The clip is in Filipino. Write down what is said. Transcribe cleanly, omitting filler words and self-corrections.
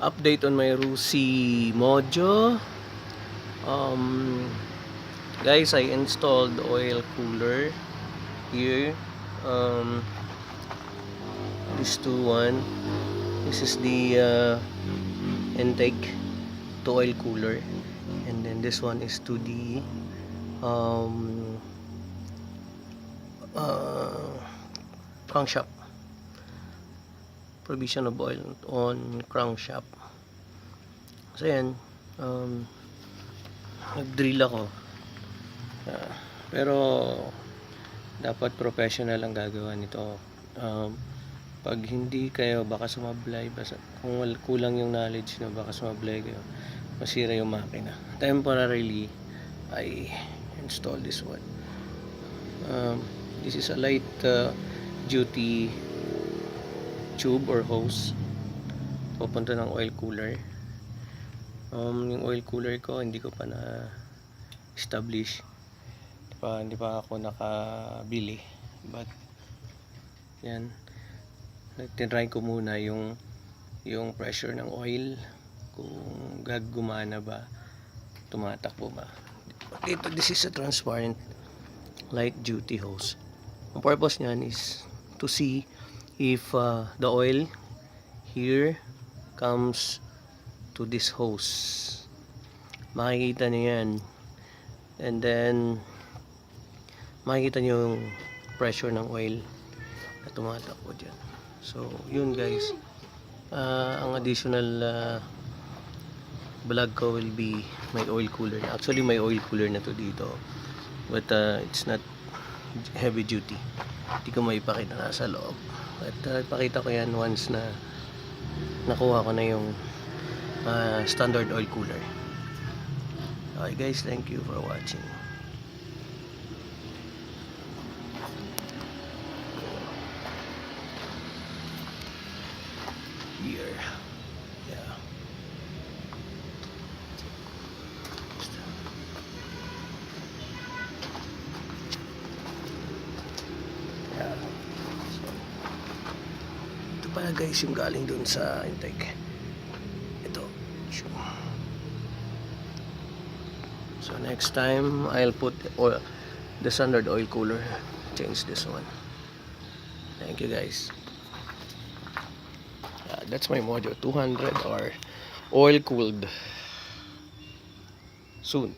Update on my RUSI Mojo. Guys, I installed oil cooler here. This one. This is the intake to oil cooler, and then this one is to the crankshaft. Provision of oil on crankshaft. So yan, nag-drill ako. Pero dapat professional ang gagawa nito. Pag hindi kayo, baka sumablay. Kung kulang yung knowledge nyo, baka sumablay kayo, masira yung makina. Temporarily, I install this one. This is a light duty tube or hose papunta ng oil cooler. Yung oil cooler ko hindi ko pa na establish, hindi pa ako nakabili, but yan, tinry ko muna yung pressure ng oil, kung gumana ba, tumatakbo ba. Ito, this is a transparent light duty hose. Ang purpose niyan is to see if the oil here comes to this hose. Makikita niyo yan, and then makikita niyo yung pressure ng oil na tumatakbo dyan. So yun guys, ang additional vlog ko will be my oil cooler. Actually may oil cooler na to dito, but it's not heavy duty. Hindi ko maipakita nasa loob, at ipakita ko yan once na nakuha ko na yung standard oil cooler. Okay guys, thank you for watching. Here, yeah. Ito pala guys yung galing dun sa intake. Ito. So next time I'll put the standard oil cooler. Change this one. Thank you guys. That's my Mojo 200R oil cooled. Soon.